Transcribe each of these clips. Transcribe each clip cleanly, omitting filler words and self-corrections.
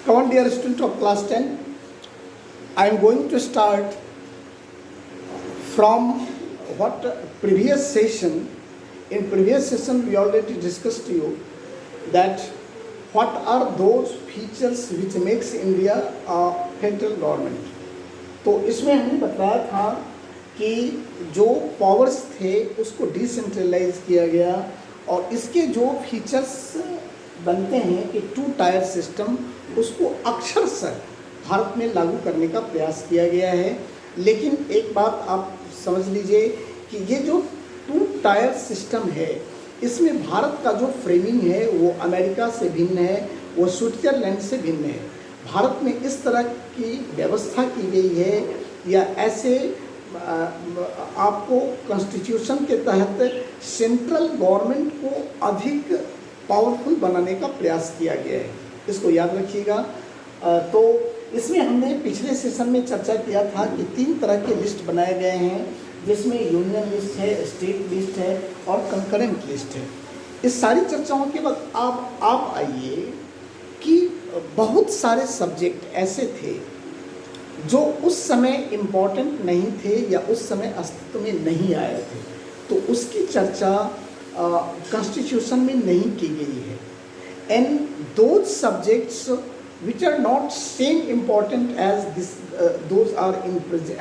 Come on, dear student of class 10. I am going to start from what previous session. In previous session, we already discussed to you that what are those features which makes India a federal government. तो इसमें हमने बताया था कि जो powers थे उसको decentralise किया गया और इसके जो फीचर्स बनते हैं कि 2 टायर सिस्टम उसको अक्षरशः भारत में लागू करने का प्रयास किया गया है। लेकिन एक बात आप समझ लीजिए कि ये जो 2 टायर सिस्टम है इसमें भारत का जो फ्रेमिंग है वो अमेरिका से भिन्न है, वो स्विट्जरलैंड से भिन्न है। भारत में इस तरह की व्यवस्था की गई है या ऐसे आपको कॉन्स्टिट्यूशन के तहत सेंट्रल गवर्नमेंट को अधिक पावरफुल बनाने का प्रयास किया गया है, इसको याद रखिएगा। तो इसमें हमने पिछले सेशन में चर्चा किया था कि 3 तरह के लिस्ट बनाए गए हैं, जिसमें यूनियन लिस्ट है, स्टेट लिस्ट है और कंकरेंट लिस्ट है। इस सारी चर्चाओं के बाद आप आइए कि बहुत सारे सब्जेक्ट ऐसे थे जो उस समय इम्पोर्टेंट नहीं थे या उस समय अस्तित्व में नहीं आए थे, तो उसकी चर्चा कॉन्स्टिट्यूशन में नहीं की गई है। And those subjects which are not same important as this those are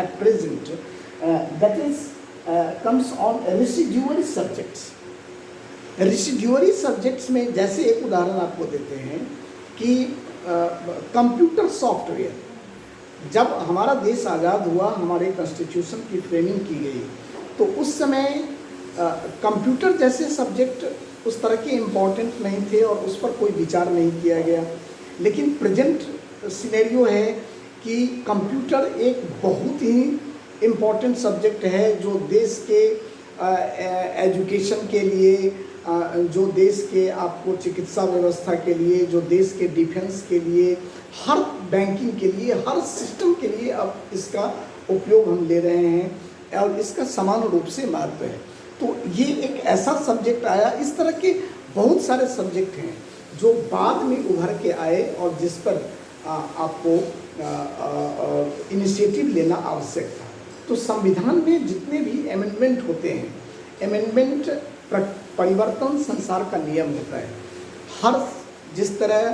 at present, that is comes on residuary subjects. Residuary subjects में जैसे एक उदाहरण आपको देते हैं कि कंप्यूटर सॉफ्टवेयर, जब हमारा देश आज़ाद हुआ, हमारे कॉन्स्टिट्यूशन की फ्रेमिंग की गई, तो उस समय कंप्यूटर जैसे सब्जेक्ट उस तरह के इम्पोर्टेंट नहीं थे और उस पर कोई विचार नहीं किया गया। लेकिन प्रेजेंट सिनेरियो है कि कंप्यूटर एक बहुत ही इम्पॉर्टेंट सब्जेक्ट है जो देश के एजुकेशन के लिए, जो देश के आपको चिकित्सा व्यवस्था के लिए, जो देश के डिफेंस के लिए, हर बैंकिंग के लिए, हर सिस्टम के लिए अब इसका उपयोग हम ले रहे हैं और इसका समान रूप से महत्व है। तो ये एक ऐसा सब्जेक्ट आया। इस तरह के बहुत सारे सब्जेक्ट हैं जो बाद में उभर के आए और जिस पर आपको इनिशिएटिव लेना आवश्यक था। तो संविधान में जितने भी अमेंडमेंट होते हैं, अमेंडमेंट परिवर्तन संसार का नियम होता है। हर जिस तरह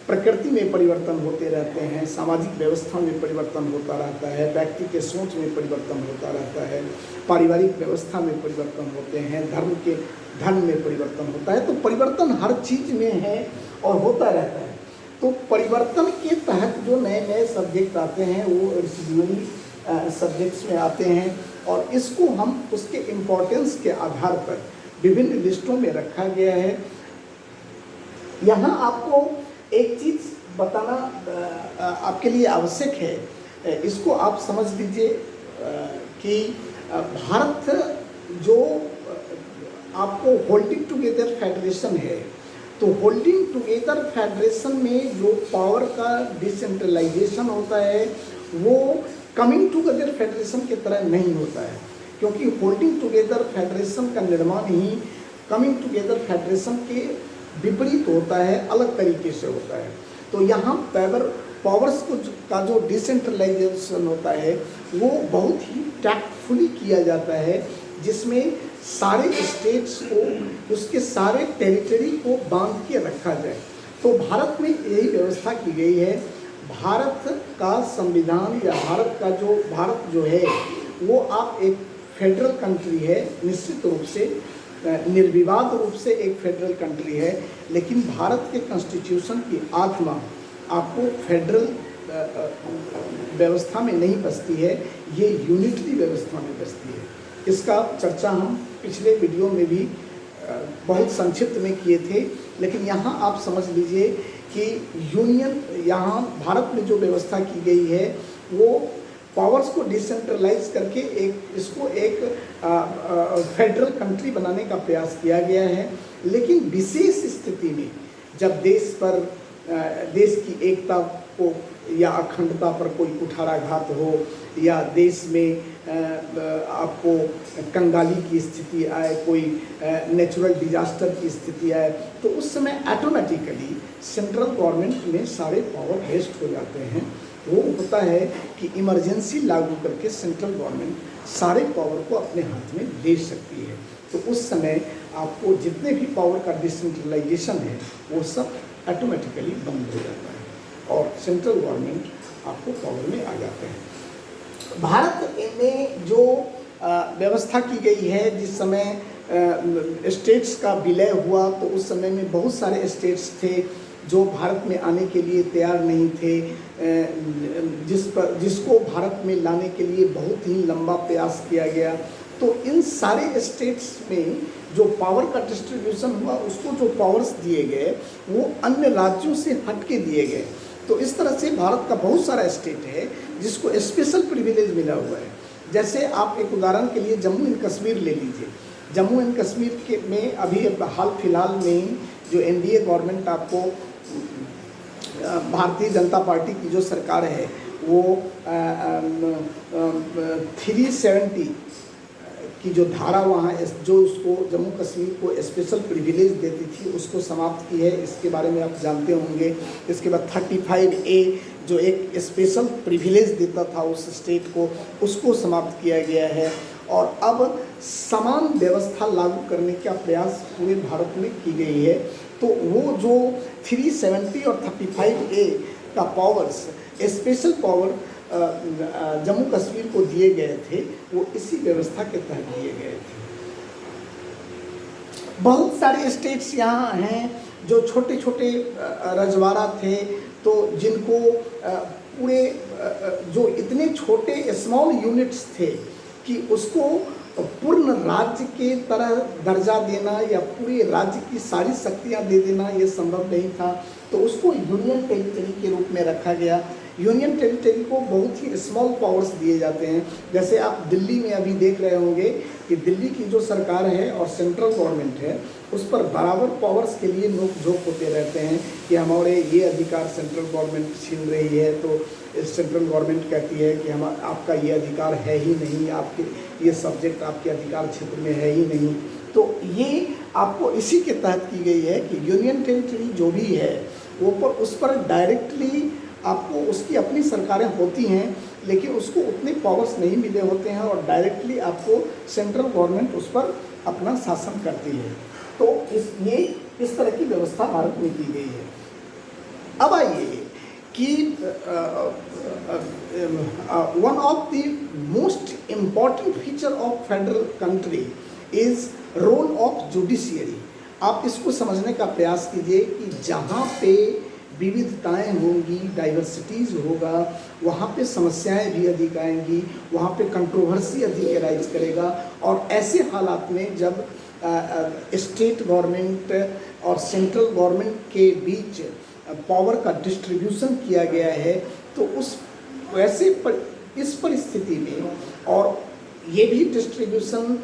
प्रकृति में परिवर्तन होते रहते हैं, सामाजिक व्यवस्था में परिवर्तन होता रहता है, व्यक्ति के सोच में परिवर्तन होता रहता है, पारिवारिक व्यवस्था में परिवर्तन होते हैं, धर्म में परिवर्तन होता है। तो परिवर्तन हर चीज़ में है और होता रहता है। तो परिवर्तन के तहत जो नए नए सब्जेक्ट आते हैं वो रेसिड्यूअरी सब्जेक्ट्स में आते हैं और इसको हम उसके इम्पोर्टेंस के आधार पर विभिन्न लिस्टों में रखा गया है। यहाँ आपको एक चीज़ बताना आपके लिए आवश्यक है, इसको आप समझ लीजिए कि भारत जो आपको होल्डिंग टुगेदर फेडरेशन है, तो होल्डिंग टुगेदर फेडरेशन में जो पावर का डिसेंट्रलाइजेशन होता है वो कमिंग टुगेदर फेडरेशन की तरह नहीं होता है, क्योंकि होल्डिंग टुगेदर फेडरेशन का निर्माण ही कमिंग टुगेदर फेडरेशन के विपरीत होता है, अलग तरीके से होता है। तो यहाँ पावर्स का जो डिसेंट्रलाइजेशन होता है वो बहुत ही टैक्टफुली किया जाता है, जिसमें सारे स्टेट्स को, उसके सारे टेरिटरी को बांध के रखा जाए। तो भारत में यही व्यवस्था की गई है। भारत का संविधान या भारत जो है वो आप एक फेडरल कंट्री है, निश्चित रूप से निर्विवाद रूप से एक फेडरल कंट्री है, लेकिन भारत के कॉन्स्टिट्यूशन की आत्मा आपको फेडरल व्यवस्था में नहीं बसती है, ये यूनिटरी व्यवस्था में बसती है। इसका चर्चा हम पिछले वीडियो में भी बहुत संक्षिप्त में किए थे, लेकिन यहाँ आप समझ लीजिए कि यहाँ भारत में जो व्यवस्था की गई है वो पावर्स को डिसेंट्रलाइज करके इसको एक फेडरल कंट्री बनाने का प्रयास किया गया है। लेकिन विशेष स्थिति में जब देश पर देश की एकता को या अखंडता पर कोई कुठाराघात हो, या देश में आपको कंगाली की स्थिति आए, कोई नेचुरल डिजास्टर की स्थिति आए, तो उस समय ऑटोमेटिकली सेंट्रल गवर्नमेंट में सारे पावर वेस्ट हो जाते हैं। वो होता है कि इमरजेंसी लागू करके सेंट्रल गवर्नमेंट सारे पावर को अपने हाथ में ले सकती है। तो उस समय आपको जितने भी पावर का डिसेंट्रलाइजेशन है वो सब ऑटोमेटिकली बंद हो जाता है और सेंट्रल गवर्नमेंट आपको पावर में आ जाते हैं। भारत में जो व्यवस्था की गई है, जिस समय स्टेट्स का विलय हुआ तो उस समय में बहुत सारे स्टेट्स थे जो भारत में आने के लिए तैयार नहीं थे, जिसको भारत में लाने के लिए बहुत ही लंबा प्रयास किया गया। तो इन सारे स्टेट्स में जो पावर का डिस्ट्रीब्यूशन हुआ, उसको जो पावर्स दिए गए वो अन्य राज्यों से हट के दिए गए। तो इस तरह से भारत का बहुत सारा स्टेट है जिसको स्पेशल प्रिविलेज मिला हुआ है। जैसे आप एक उदाहरण के लिए जम्मू एंड कश्मीर ले लीजिए। जम्मू एंड कश्मीर के में अभी हाल फिलहाल में जो एनडीए गवर्नमेंट आपको भारतीय जनता पार्टी की जो सरकार है वो 370 की जो धारा वहाँ जो उसको जम्मू कश्मीर को स्पेशल प्रिविलेज देती थी उसको समाप्त की है। इसके बारे में आप जानते होंगे। इसके बाद 35A जो एक स्पेशल प्रिविलेज देता था उस स्टेट को, उसको समाप्त किया गया है और अब समान व्यवस्था लागू करने का प्रयास पूरे भारत में की गई है। तो वो जो 370 और 35A का powers, special power Jammu Kashmir को दिए गए थे, वो इसी व्यवस्था के तहत दिए गए थे। बहुत सारे स्टेट्स यहाँ हैं जो छोटे छोटे रजवाड़ा थे, तो जिनको पूरे जो इतने छोटे स्मॉल यूनिट्स थे कि उसको पूर्ण राज्य के तरह दर्जा देना या पूरे राज्य की सारी शक्तियाँ दे देना ये संभव नहीं था। तो उसको यूनियन टेरिटरी के रूप में रखा गया। यूनियन टेरिटरी को बहुत ही स्मॉल पावर्स दिए जाते हैं। जैसे आप दिल्ली में अभी देख रहे होंगे कि दिल्ली की जो सरकार है और सेंट्रल गवर्नमेंट है उस पर बराबर पावर्स के लिए नोक झोंक होते रहते हैं कि हमारे ये अधिकार सेंट्रल गवर्नमेंट छीन रही है। तो सेंट्रल गवर्नमेंट कहती है कि हम आपका ये अधिकार है ही नहीं, आपके ये सब्जेक्ट आपके अधिकार क्षेत्र में है ही नहीं। तो ये आपको इसी के तहत की गई है कि यूनियन टेरिटरी जो भी है वो पर उस पर डायरेक्टली आपको उसकी अपनी सरकारें होती हैं, लेकिन उसको उतने पावर्स नहीं मिले होते हैं और डायरेक्टली आपको सेंट्रल गवर्नमेंट उस पर अपना शासन करती है। तो इस तरह की व्यवस्था भारत में की गई है। अब आइए कि one of the most important feature of federal country is role of judiciary. आप इसको समझने का प्रयास कीजिए कि जहाँ पे विविधताएं होंगी, डाइवर्सिटीज़ होगा, वहाँ पे समस्याएं भी अधिक आएंगी, वहाँ पे कंट्रोवर्सी अधिक राइज करेगा। और ऐसे हालात में जब स्टेट गवर्नमेंट और सेंट्रल गवर्नमेंट के बीच पावर का डिस्ट्रीब्यूशन किया गया है, तो इस परिस्थिति में और ये भी डिस्ट्रीब्यूशन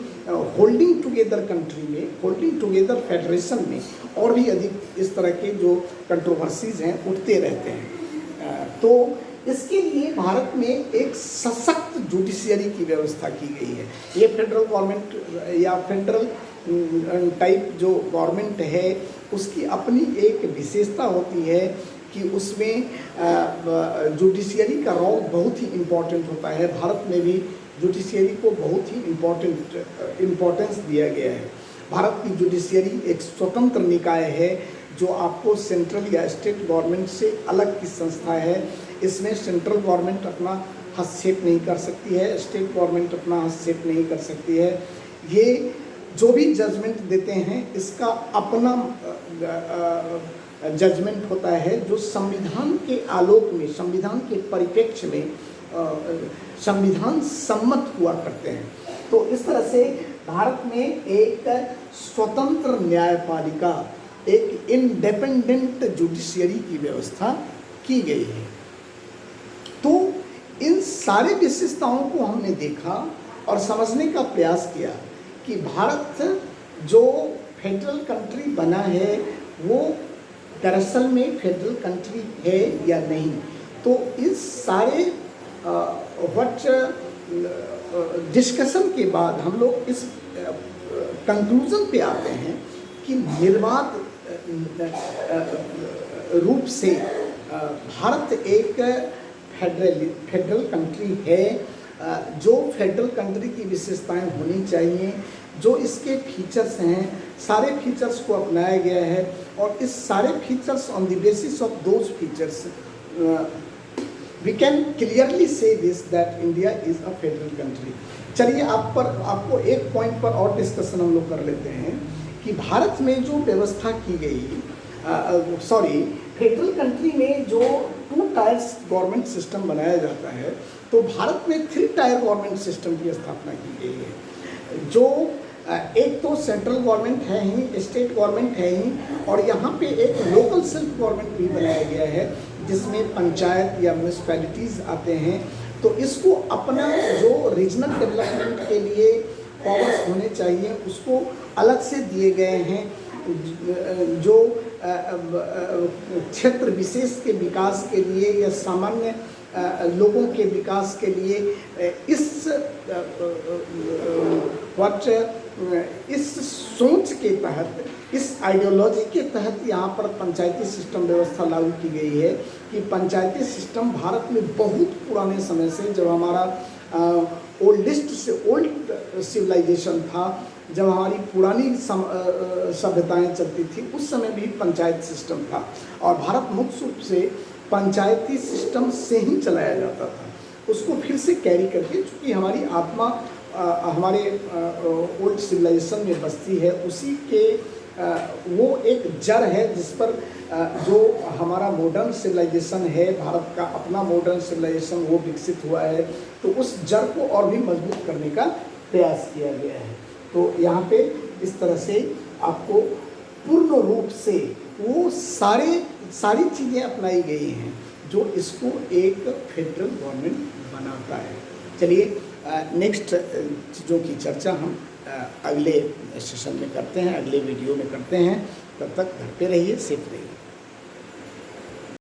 होल्डिंग टुगेदर कंट्री में, होल्डिंग टुगेदर फेडरेशन में और भी अधिक इस तरह के जो कंट्रोवर्सीज हैं उठते रहते हैं। तो इसके लिए भारत में एक सशक्त जुडिशियरी की व्यवस्था की गई है। ये फेडरल गवर्नमेंट या फेडरल टाइप जो गवर्नमेंट है उसकी अपनी एक विशेषता होती है कि उसमें जुडिशियरी का रोल बहुत ही इम्पोर्टेंट होता है। भारत में भी जुडिशियरी को बहुत ही इम्पोर्टेंस दिया गया है। भारत की जुडिशियरी एक स्वतंत्र निकाय है जो आपको सेंट्रल या स्टेट गवर्नमेंट से अलग की संस्था है। इसमें सेंट्रल गवर्नमेंट अपना हस्तक्षेप नहीं कर सकती है, स्टेट गवर्नमेंट अपना हस्तक्षेप नहीं कर सकती है। ये जो भी जजमेंट देते हैं इसका अपना जजमेंट होता है जो संविधान के आलोक में, संविधान के परिप्रेक्ष्य में संविधान सम्मत हुआ करते हैं। तो इस तरह से भारत में एक स्वतंत्र न्यायपालिका, एक इंडिपेंडेंट जुडिशियरी की व्यवस्था की गई है। तो इन सारी विशेषताओं को हमने देखा और समझने का प्रयास किया कि भारत जो फेडरल कंट्री बना है वो दरअसल में फेडरल कंट्री है या नहीं। तो इस सारे व्हाट डिस्कशन के बाद हम लोग इस कंक्लूजन पे आते हैं कि निर्बाध रूप से भारत एक फेडरल कंट्री है। जो फेडरल कंट्री की विशेषताएं होनी चाहिए, जो इसके फीचर्स हैं, सारे फीचर्स को अपनाया गया है और इस सारे features on the basis of those features we can clearly see this that India is a federal country. चलिए आपको एक पॉइंट पर और डिस्कशन हम लोग कर लेते हैं कि भारत में जो व्यवस्था की गई, फेडरल कंट्री में जो 2 टायर्स गवर्नमेंट सिस्टम बनाया जाता है, तो भारत में 3 टायर गवर्नमेंट सिस्टम की स्थापना की गई है। जो एक तो सेंट्रल गवर्नमेंट है ही, स्टेट गवर्नमेंट है ही, और यहाँ पे एक लोकल सेल्फ गवर्नमेंट भी बनाया गया है जिसमें पंचायत या म्यूनिसपैलिटीज़ आते हैं। तो इसको अपना जो रीजनल डेवलपमेंट के लिए पावर्स होने चाहिए उसको अलग से दिए गए हैं। जो क्षेत्र विशेष के विकास के लिए या सामान्य लोगों के विकास के लिए इस सोच के तहत, इस आइडियोलॉजी के तहत यहाँ पर पंचायती सिस्टम व्यवस्था लागू की गई है कि पंचायती सिस्टम भारत में बहुत पुराने समय से, जब हमारा ओल्डेस्ट से ओल्ड सिविलाइजेशन था, जब हमारी पुरानी सभ्यताएं चलती थी, उस समय भी पंचायत सिस्टम था और भारत मुख्य रूप से पंचायती सिस्टम से ही चलाया जाता था। उसको फिर से कैरी करके, चूँकि हमारी आत्मा हमारे ओल्ड सिविलाइजेशन में बसती है, उसी के वो एक जड़ है जिस पर जो हमारा मॉडर्न सिविलाइजेशन है, भारत का अपना मॉडर्न सिविलाइजेशन वो विकसित हुआ है। तो उस जड़ को और भी मजबूत करने का प्रयास किया गया है। तो यहाँ पे इस तरह से आपको पूर्ण रूप से वो सारी चीज़ें अपनाई गई हैं जो इसको एक फेडरल गवर्नमेंट बनाता है। चलिए नेक्स्ट चीज़ों की चर्चा हम अगले सेशन में करते हैं, अगले वीडियो में करते हैं। तब तक घर पे रहिए, सेफ रहिए।